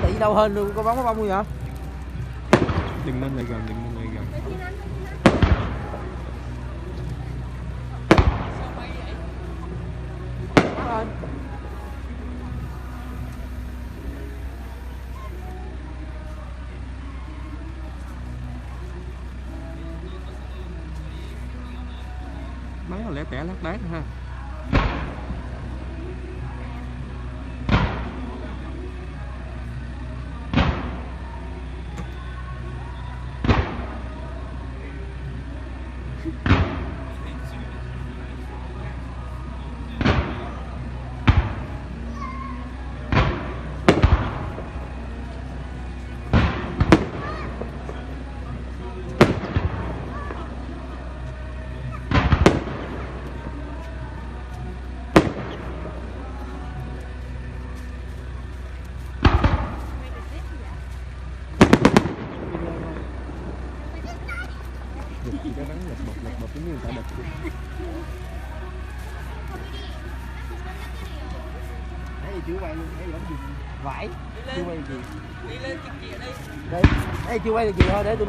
chạy đâu hơn luôn, có bóng bông luôn vậy? Đừng nên lại gần, đừng nên lại gần. Rồi. Máy là lẻ tẻ lát đát ha. Giật gì đó bắn lật bật giống như người ta đập. Thấy gì chưa quay luôn, thấy gì bấm gì vải chưa quay được gì. Đi lên kia đi. Đây, thấy chưa quay được gì thôi để tụi